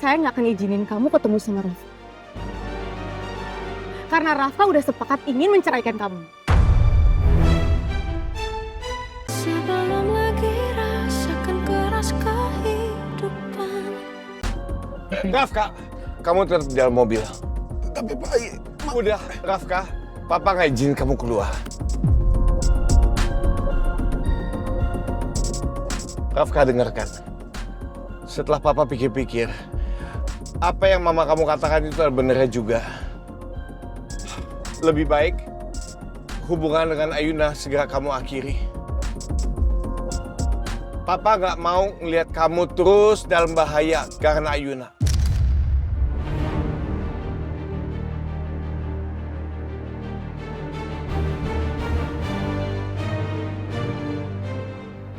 Saya nggak akan izinin kamu ketemu sama Rafka. Karena Rafka udah sepakat ingin menceraikan kamu. Sebelum lagi rasakan keras kehidupan. Rafka, kamu tetap di dalam mobil. Tapi Pak, Udah, Rafka, Papa nggak izin kamu keluar. Rafka, dengarkan. Setelah Papa pikir-pikir, apa yang Mama kamu katakan itu benernya juga. Lebih baik hubungan dengan Ayuna segera kamu akhiri. Papa nggak mau ngelihat kamu terus dalam bahaya karena Ayuna.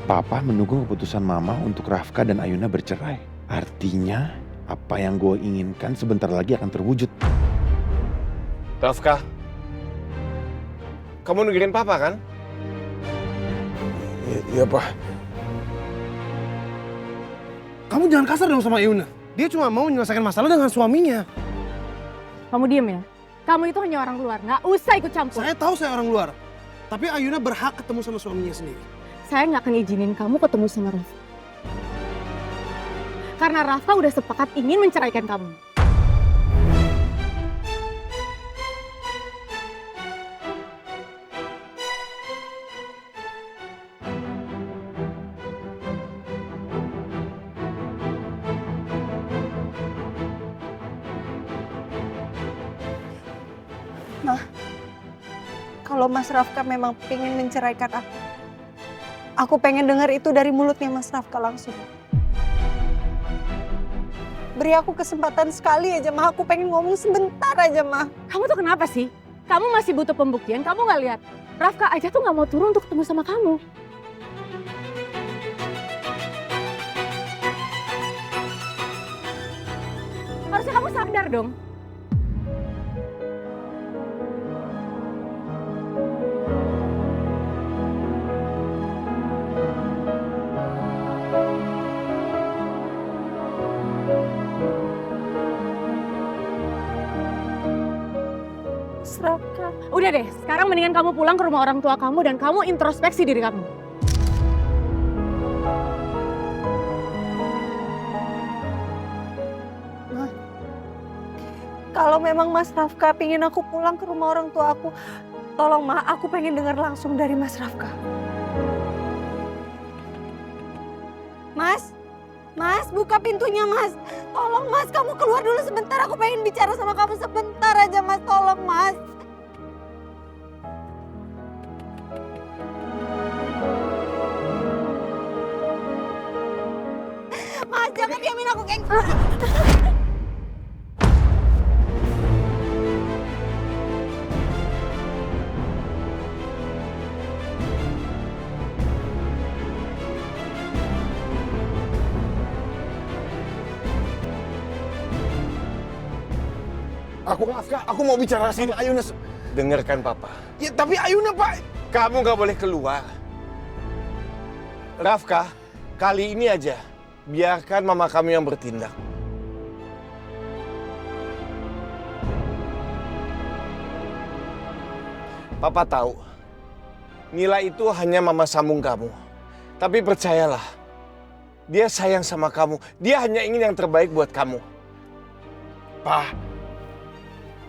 Papa menunggu keputusan Mama untuk Rafka dan Ayuna bercerai. Artinya, apa yang gue inginkan sebentar lagi akan terwujud. Rafka, kamu dengerin Papa kan? Iya, Pak. Kamu jangan kasar dong sama Ayuna. Dia cuma mau menyelesaikan masalah dengan suaminya. Kamu diem ya. Kamu itu hanya orang luar, nggak usah ikut campur. Saya tahu saya orang luar. Tapi Ayuna berhak ketemu sama suaminya sendiri. Saya nggak akan izinin kamu ketemu sama Rafka. Karena Rafka udah sepakat ingin menceraikan kamu. Ma, kalau Mas Rafka memang pengen menceraikan aku pengen dengar itu dari mulutnya Mas Rafka langsung. Beri aku kesempatan sekali aja, Ma. Aku pengen ngomong sebentar aja, Ma. Kamu tuh kenapa sih? Kamu masih butuh pembuktian, kamu nggak lihat? Rafka aja tuh nggak mau turun untuk ketemu sama kamu. Harusnya kamu sadar dong. Mas Rafka. Udah deh, sekarang mendingan kamu pulang ke rumah orang tua kamu dan kamu introspeksi diri kamu. Ma, kalau memang Mas Rafka pengen aku pulang ke rumah orang tua aku, tolong Ma, aku pengen dengar langsung dari Mas Rafka. Mas, Mas, buka pintunya Mas. Tolong Mas, kamu keluar dulu sebentar. Aku pengen bicara sama kamu sebentar aja Mas. Tolong Mas. Mas, jangan diamin aku kayak gitu. Aku mau bicara sama Ayuna. Dengarkan Papa. Ya, tapi Ayuna, Pak. Kamu nggak boleh keluar. Rafka, kali ini aja biarkan Mama kamu yang bertindak. Papa tahu, Nila itu hanya mama sambung kamu. Tapi percayalah, dia sayang sama kamu. Dia hanya ingin yang terbaik buat kamu. Pak,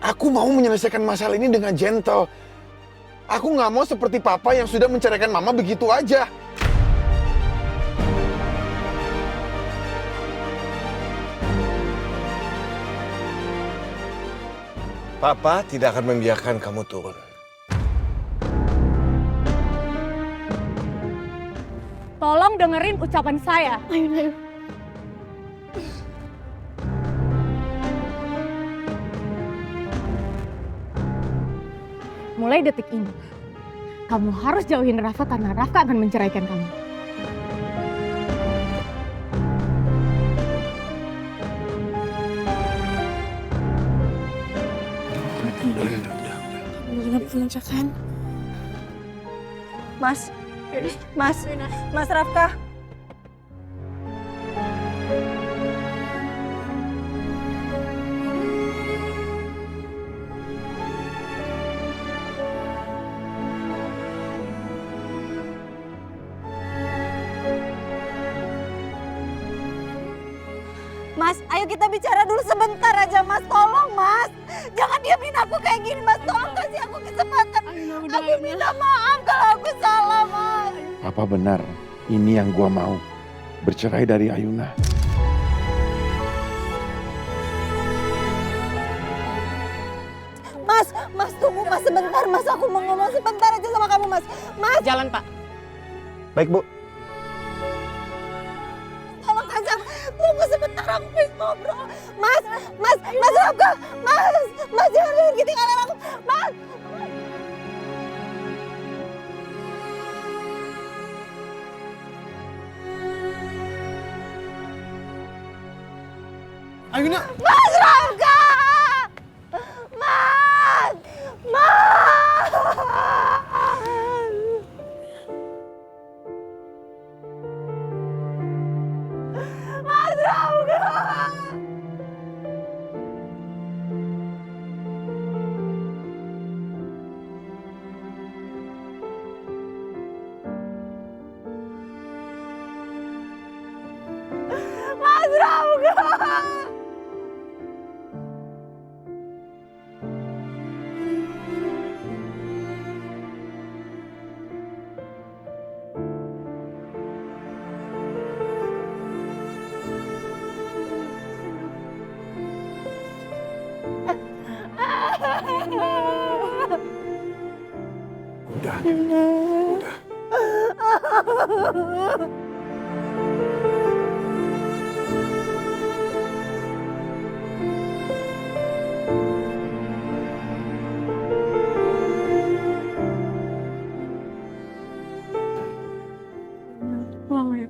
aku mau menyelesaikan masalah ini dengan gentle. Aku nggak mau seperti Papa yang sudah menceraikan Mama begitu aja. Papa tidak akan membiarkan kamu turun. Tolong dengerin ucapan saya. Ayuna. Mulai detik ini, kamu harus jauhin Rafka karena Rafka akan menceraikan kamu. Bener kan? Mas, Mas Rafka. Mas, ayo kita bicara dulu sebentar aja, Mas. Tolong, Mas. Jangan diamin aku kayak gini, Mas. Tolong kasih aku kesempatan. Aku minta maaf kalau aku salah, Mas. Apa benar ini yang gua mau? Bercerai dari Ayuna. Mas tunggu Mas sebentar, Mas. Aku mau ngomong sebentar aja sama kamu, Mas. Mas, Jalan, Pak. Baik, Bu. tolong kasih aku. Tunggu sebentar, aku pengen ngobrol. Mas Rafka. Mas jangan ketinggalan aku. Mas. Ayuna! Mas Rafka! Mas! Mas Rafka! Mas Rafka! Udah. Pulang ya.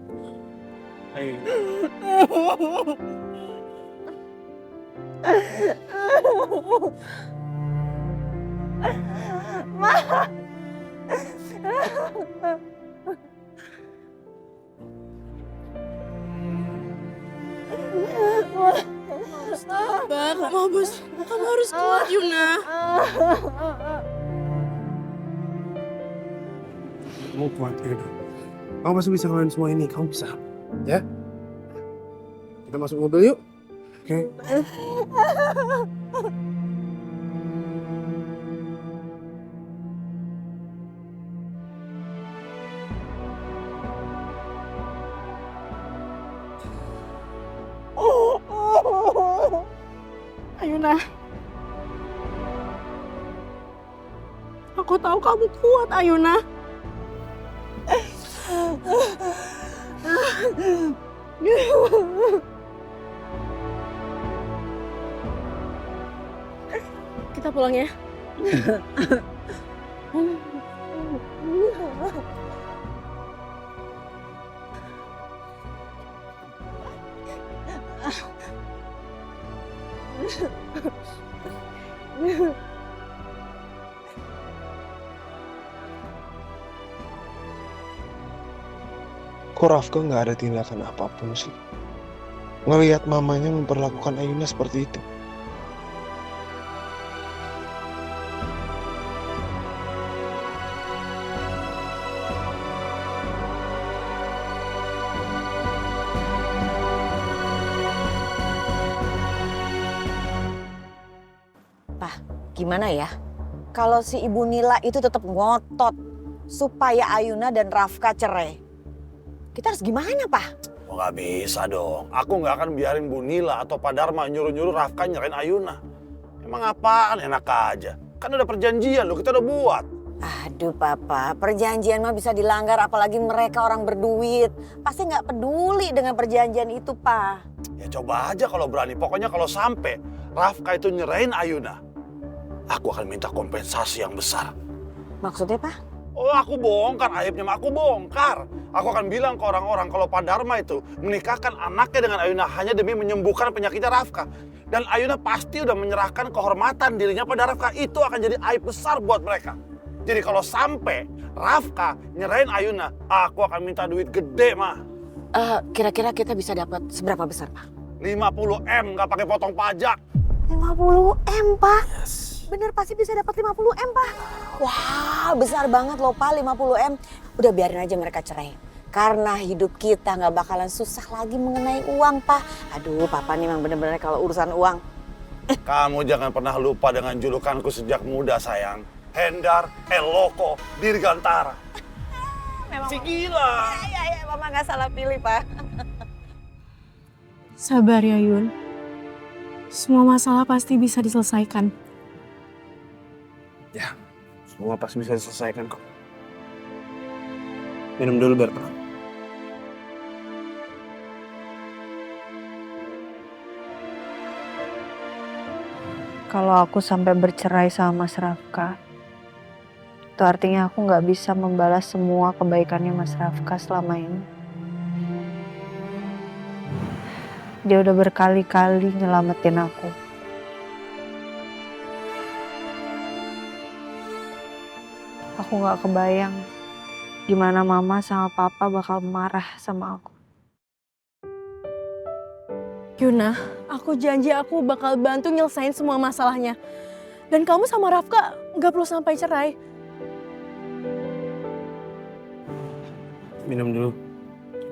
Kamu harus kuat, Yuna. Kamu kuat, Ayuna. Kamu pasti bisa ngelakuin semua ini. Kamu bisa. Ya? Kita masuk mobil yuk. Oke. Ayuna. Aku tahu kamu kuat, Ayuna. Kita pulang ya. Kok Rafka nggak ada tindakan apapun sih? Ngelihat mamanya memperlakukan Ayuna seperti itu. Gimana ya? Kalau si Ibu Nila itu tetap ngotot supaya Ayuna dan Rafka cerai. Kita harus gimana, Pak? Oh, nggak bisa dong. Aku nggak akan biarin Bu Nila atau Pak Dharma nyuruh-nyuruh Rafka nyerahin Ayuna. Emang apaan, enak aja. Kan udah perjanjian loh, kita udah buat. Aduh Papa, perjanjian mah bisa dilanggar apalagi mereka orang berduit. Pasti nggak peduli dengan perjanjian itu, Pak. Ya coba aja kalau berani. Pokoknya kalau sampai Rafka itu nyerahin Ayuna, aku akan minta kompensasi yang besar. Maksudnya, Pak? Oh, aku bongkar aibnya, aku bongkar. Aku akan bilang ke orang-orang kalau Pak Dharma itu menikahkan anaknya dengan Ayuna hanya demi menyembuhkan penyakitnya Rafka. Dan Ayuna pasti udah menyerahkan kehormatan dirinya pada Rafka. Itu akan jadi aib besar buat mereka. Jadi kalau sampai Rafka nyerahin Ayuna, aku akan minta duit gede, mah. Kira-kira kita bisa dapat seberapa besar, Pak? 50M, nggak pakai potong pajak. 50M, Pak? Bener pasti bisa dapat 50M, Pak? Wah, besar banget loh, Pak, 50M. Udah biarin aja mereka cerai. Karena hidup kita nggak bakalan susah lagi mengenai uang, Pak. Aduh, Papa nih memang bener-bener kalau urusan uang. Kamu jangan pernah lupa dengan julukanku sejak muda, sayang. Hendar, El Loco, Dirgantara. Memang Si gila. ya, Mama nggak salah pilih, Pak. Sabar ya, Yun. Semua masalah pasti bisa diselesaikan. Ya, semua pasti bisa diselesaikan kok. Minum dulu biar tenang. Kalau aku sampai bercerai sama Mas Rafka, itu artinya aku nggak bisa membalas semua kebaikannya Mas Rafka selama ini. Dia udah berkali-kali nyelamatin aku. Aku nggak kebayang gimana Mama sama Papa bakal marah sama aku. Yuna, aku janji aku bakal bantu nyelesain semua masalahnya. Dan kamu sama Rafka nggak perlu sampai cerai. Minum dulu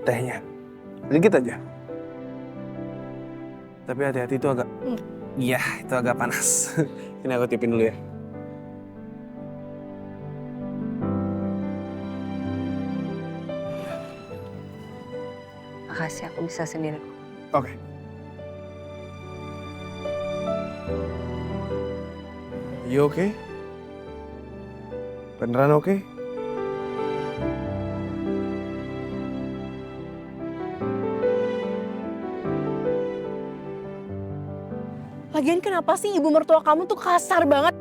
tehnya. Sedikit aja. Tapi hati-hati itu agak... Iya, itu agak panas. Ini aku tipin dulu ya. Makasih, aku bisa sendiri. Oke. You okay? Beneran oke? Lagian kenapa sih ibu mertua kamu tuh kasar banget?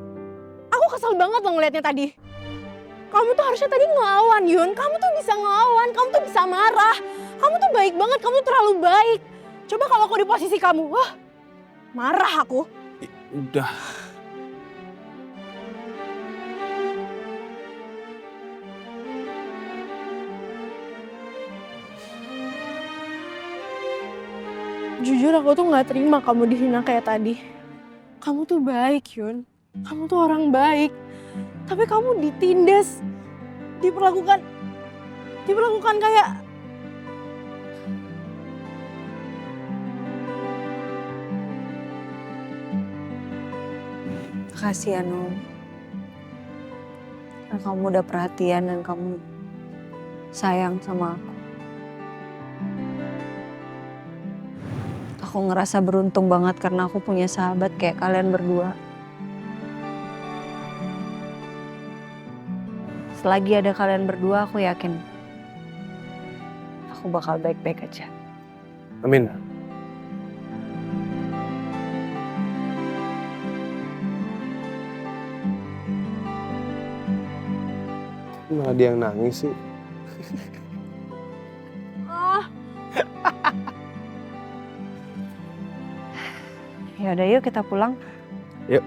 Aku kesel banget loh ngeliatnya tadi. Kamu tuh harusnya tadi ngelawan, Yun. Kamu tuh bisa ngelawan, kamu tuh bisa marah. Kamu tuh baik banget, kamu tuh terlalu baik. Coba kalau aku di posisi kamu, wah, marah aku. Udah. Jujur aku tuh gak terima kamu dihina kayak tadi. Kamu tuh baik, Yun. Kamu tuh orang baik. Tapi kamu ditindas, diperlakukan kayak... Makasih ya, Nom. Karena kamu udah perhatian dan kamu sayang sama aku. Aku ngerasa beruntung banget karena aku punya sahabat kayak kalian berdua. Selagi ada kalian berdua, aku yakin aku bakal baik-baik aja. Amin. Malah dia yang nangis sih. Ya udah yuk kita pulang. Yuk.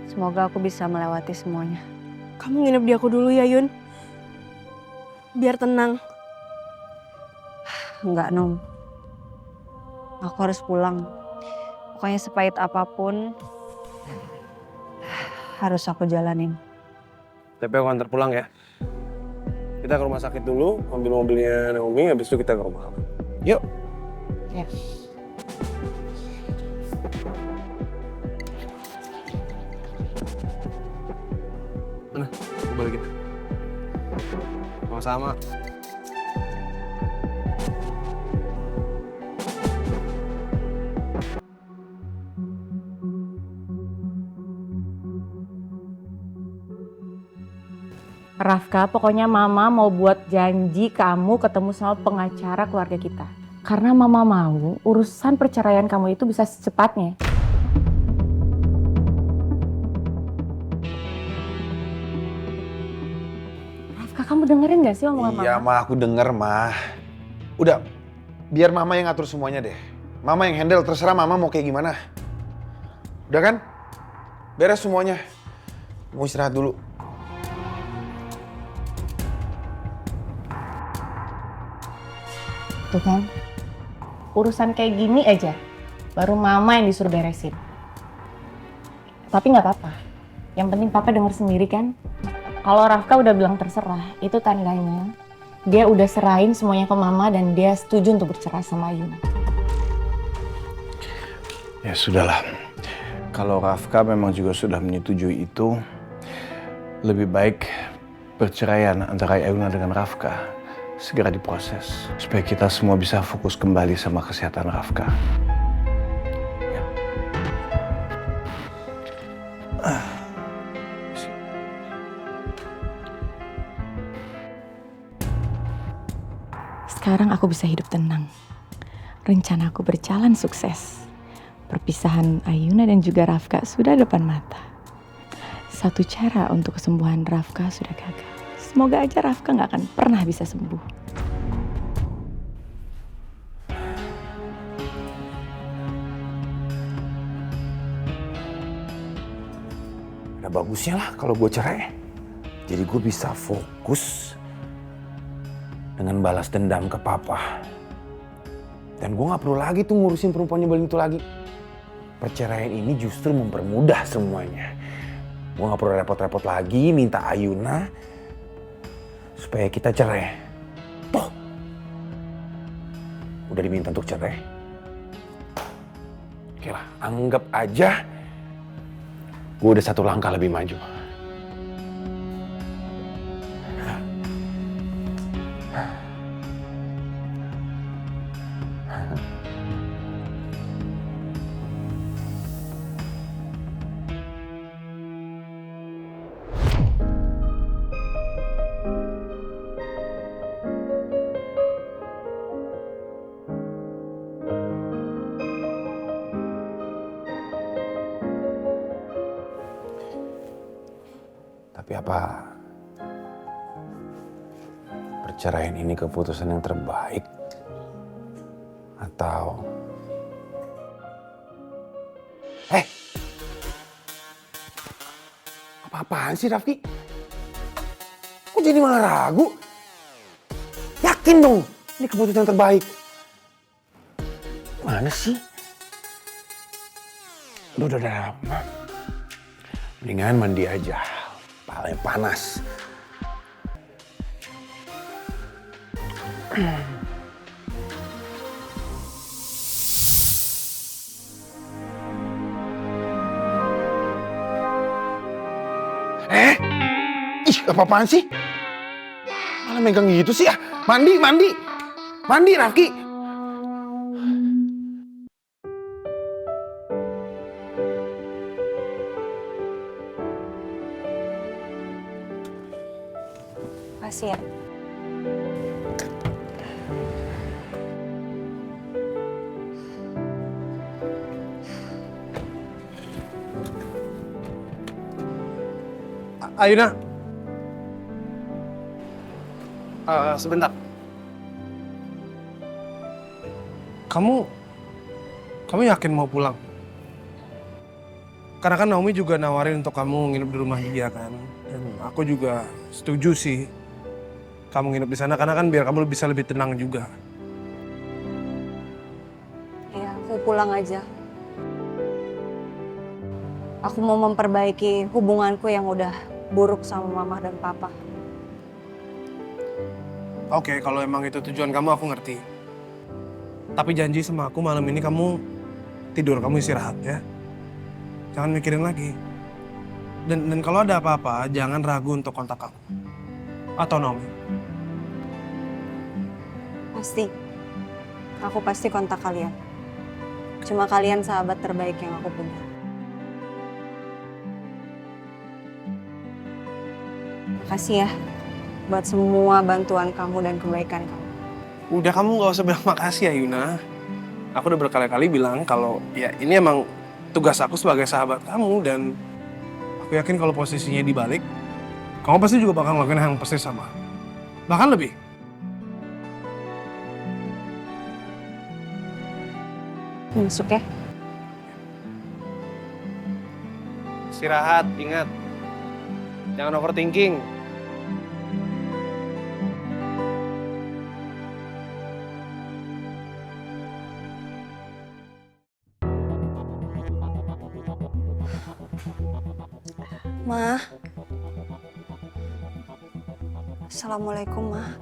Semoga aku bisa melewati semuanya. Kamu nginep di aku dulu ya, Yun. Biar tenang. Enggak, Nom. Aku harus pulang. Pokoknya sepahit apapun harus aku jalanin. Tapi aku antar pulang ya. Kita ke rumah sakit dulu, ambil mobilnya Naomi, habis itu kita ke rumah kamu. Yuk. Ya. Mana? Aku balikin. Sama-sama. Rafka, pokoknya Mama mau buat janji kamu ketemu sama pengacara keluarga kita. Karena Mama mau urusan perceraian kamu itu bisa secepatnya. Rafka, kamu dengerin gak sih omongan Mama? Iya, Ma, aku denger, Ma. Udah, biar Mama yang ngatur semuanya deh. Mama yang handle, terserah Mama mau kayak gimana. Udah kan? Beres semuanya. Mau istirahat dulu. Tuh kan, urusan kayak gini aja, baru Mama yang disuruh beresin. Tapi nggak apa-apa, yang penting Papa denger sendiri kan. Kalau Rafka udah bilang terserah, itu tandanya Dia udah serahin semuanya ke mama dan dia setuju untuk bercerai sama Ayuna. Ya sudahlah. Kalau Rafka memang juga sudah menyetujui itu, lebih baik perceraian antara Ayuna dengan Rafka segera diproses. Supaya kita semua bisa fokus kembali sama kesehatan Rafka. Ya. Sekarang aku bisa hidup tenang. Rencanaku berjalan sukses. Perpisahan Ayuna dan juga Rafka sudah depan mata. Satu cara untuk kesembuhan Rafka sudah gagal. Semoga aja Rafka gak akan pernah bisa sembuh. Ada bagusnya lah kalau gue cerai. Jadi gue bisa fokus dengan balas dendam ke papa. Dan gue gak perlu lagi tuh ngurusin perempuan nyebelin itu lagi. Perceraian ini justru mempermudah semuanya. Gue gak perlu repot-repot lagi minta Ayuna supaya kita cerai. Toh, udah diminta untuk cerai. Oke lah, anggap aja gue udah satu langkah lebih maju. Tapi apa perceraian ini keputusan yang terbaik? Atau apa-apaan sih Rafki? Kok jadi malah ragu? Yakin dong ini keputusan yang terbaik. Mana sih? Udah. Mendingan mandi aja. Palanya panas. Ih, apa-apaan sih? Malah megang gitu sih. Mandi, Rafki. Makasih ya. Ayuna. Sebentar. Kamu yakin mau pulang? Karena kan Naomi juga nawarin untuk kamu nginep di rumah dia kan. Dan aku juga setuju sih kamu nginep di sana karena kan biar kamu bisa lebih tenang juga. Ya, aku pulang aja. Aku mau memperbaiki hubunganku yang udah buruk sama mama dan papa. Oke, kalau emang itu tujuan kamu aku ngerti. Tapi janji sama aku malam ini kamu tidur, kamu istirahat ya. Jangan mikirin lagi. Dan kalau ada apa-apa, jangan ragu untuk kontak aku. Atau Naomi. Pasti. Aku pasti kontak kalian. Cuma kalian sahabat terbaik yang aku punya. Makasih ya buat semua bantuan kamu dan kebaikan kamu. Udah, kamu gak usah bilang makasih ya Yuna. Aku udah berkali-kali bilang kalau ya ini emang tugas aku sebagai sahabat kamu dan aku yakin kalau posisinya dibalik, kamu pasti juga bakal ngelakuin hal yang persis sama. Bahkan lebih. Masuk ya. Istirahat, ingat. Jangan overthinking. Ma. Assalamualaikum, Ma.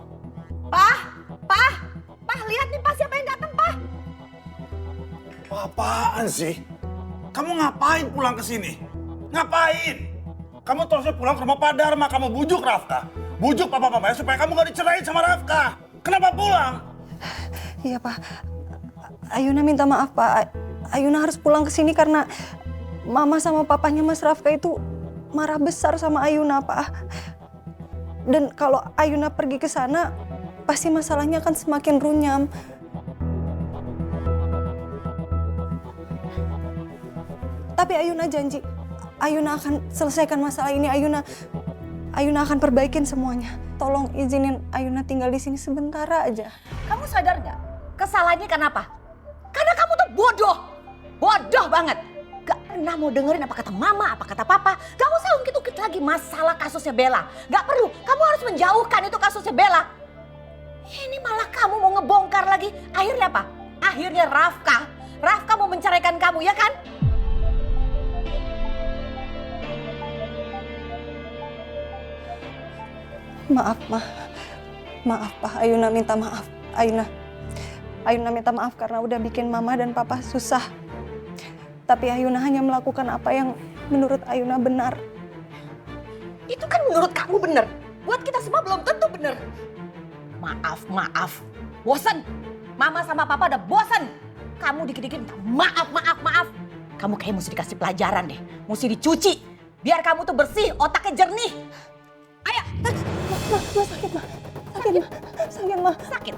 Apa-apaan sih? Kamu ngapain pulang ke sini? Ngapain? Kamu terusnya pulang ke rumah Pak Dharma, kamu bujuk Rafka. Bujuk papa-papanya supaya kamu gak dicerain sama Rafka. Kenapa pulang? Iya Pak, Ayuna minta maaf Pak. Ayuna harus pulang ke sini karena Mama sama papanya Mas Rafka itu marah besar sama Ayuna Pak. Dan kalau Ayuna pergi ke sana, pasti masalahnya akan semakin runyam. Tapi Ayuna janji, Ayuna akan selesaikan masalah ini. Ayuna akan perbaikin semuanya. Tolong izinin Ayuna tinggal di sini sebentar aja. Kamu sadar nggak? Kesalahannya karena apa? Karena kamu tuh bodoh. Bodoh banget. Gak pernah mau dengerin apa kata mama, apa kata papa. Gak usah ungkit-ungkit lagi masalah kasusnya Bella. Gak perlu. Kamu harus menjauhkan itu kasusnya Bella. Ini malah kamu mau ngebongkar lagi. Akhirnya apa? Akhirnya Rafka mau menceraikan kamu, ya kan? Maaf, Ma. Maaf, Pak. Ayuna minta maaf. Ayuna minta maaf karena udah bikin Mama dan Papa susah. Tapi Ayuna hanya melakukan apa yang menurut Ayuna benar. Itu kan menurut kamu benar. Buat kita semua belum tentu benar. Maaf. Bosan. Mama sama Papa udah bosan. Kamu dikit-dikit maaf. Kamu kayak mesti dikasih pelajaran deh. Mesti dicuci. Biar kamu tuh bersih, otaknya jernih. Ayo. Ma, sakit, Ma. Sakit, Ma. Sakit.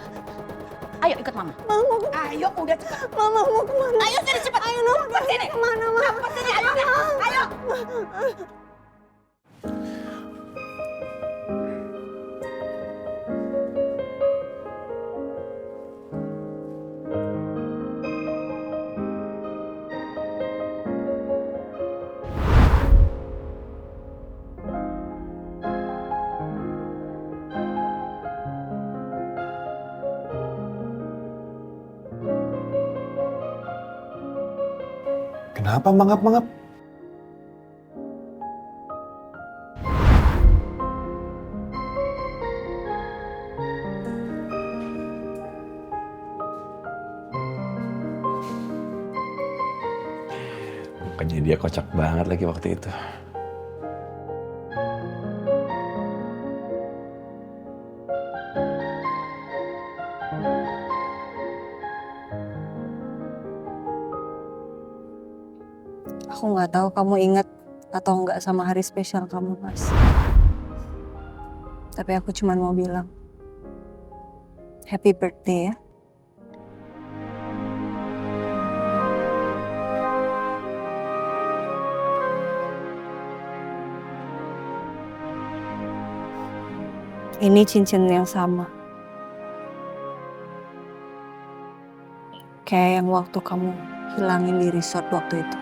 Ayo ikut Mama. Mama, ayo udah cepat. Mama mau kemana? Ayo sini cepat. Ayo, Mama. Kesini. Kemana, Ma? Kesini, ayo. Kenapa mangap-mangap? Mukanya dia kocak banget lagi waktu itu. Aku nggak tahu kamu ingat atau nggak sama hari spesial kamu, Mas. Tapi aku cuma mau bilang, happy birthday ya. Ini cincin yang sama. Kayak yang waktu kamu hilangin di resort waktu itu.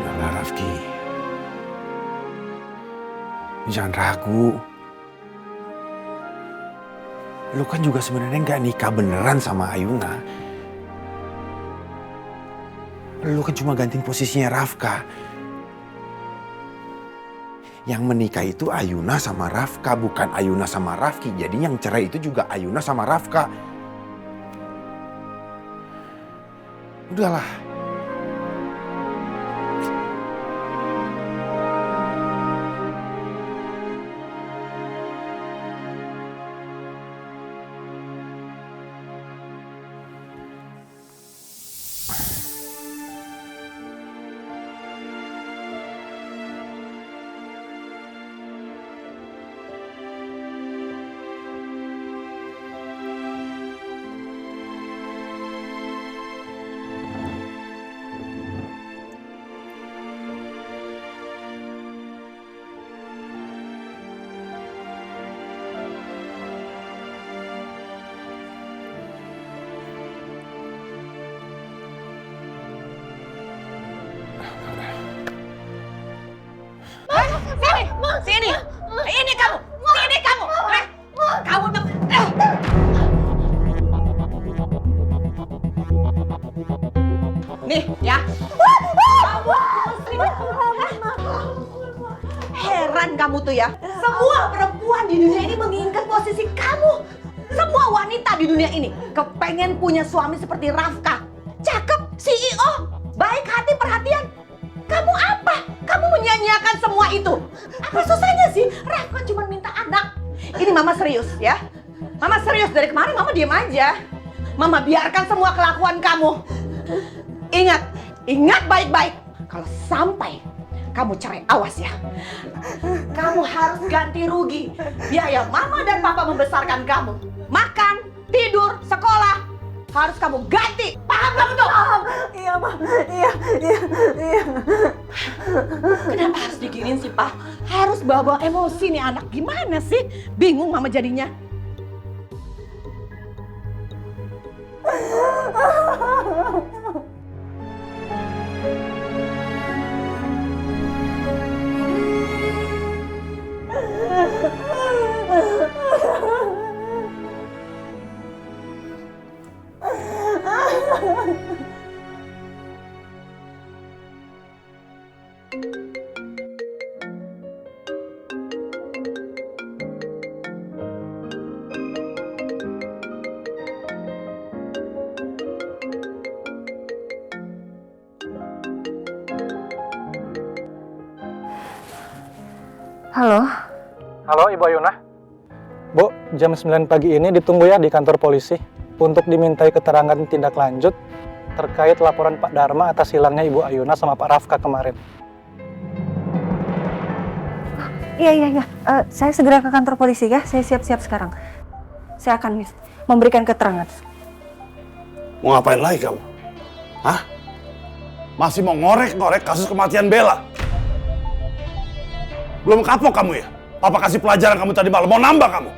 Udahlah Rafki. Jangan ragu. Lu kan juga sebenarnya nggak nikah beneran sama Ayuna. Lu kan cuma gantiin posisinya Rafka. Yang menikah itu Ayuna sama Rafka, bukan Ayuna sama Rafki. Jadi yang cerai itu juga Ayuna sama Rafka. Udahlah. saran kamu tuh ya. Semua perempuan di dunia ini menginginkan posisi kamu. Semua wanita di dunia ini kepengen punya suami seperti Rafka. Cakep, CEO, baik hati, perhatian. Kamu apa? Kamu menyanyiakan semua itu. Apa susahnya sih? Rafka cuma minta anak. Ini Mama serius ya. Mama serius, dari kemarin Mama diem aja. Mama biarkan semua kelakuan kamu. Ingat baik-baik. Kalau sampai kamu cerai, awas ya. Kamu harus ganti rugi. Biaya Mama dan Papa membesarkan kamu. Makan, tidur, sekolah. Harus kamu ganti. Paham kamu tuh? Paham. Iya, Ma. Iya. Kenapa harus diginiin sih, Pak? Harus bawa emosi nih anak. Gimana sih? Bingung Mama jadinya. Halo? Halo Ibu Ayuna. Bu, jam 9 pagi ini ditunggu ya di kantor polisi untuk dimintai keterangan tindak lanjut terkait laporan Pak Dharma atas hilangnya Ibu Ayuna sama Pak Rafka kemarin. Iya. Saya segera ke kantor polisi ya. Saya siap-siap sekarang. Saya akan memberikan keterangan. Mau ngapain lagi kamu? Hah? Masih mau ngorek-ngorek kasus kematian Bella? Belum kapok kamu ya? Papa kasih pelajaran kamu tadi malam, mau nambah kamu?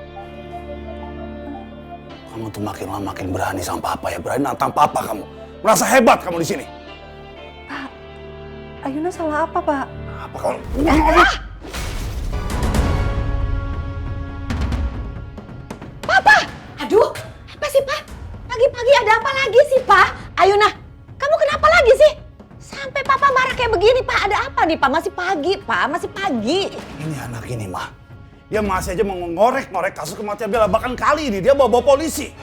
Kamu tuh makin lama makin berani sama Papa ya, berani nantang Papa kamu. Merasa hebat kamu di sini. Pak, Ayuna salah apa, Pak? Apa kamu? Papa! Aduh, apa sih, Pak? Pagi-pagi ada apa lagi sih, Pak? Ayuna, kamu kenapa lagi sih? Sampai Papa marah kayak begini, Pak. Ada apa nih, Pak? Masih pagi, Pak. Masih pagi. Ini anak ini, Mah. Dia masih aja mau ngorek-ngorek kasus kematian Bella. Bahkan kali ini dia bawa polisi.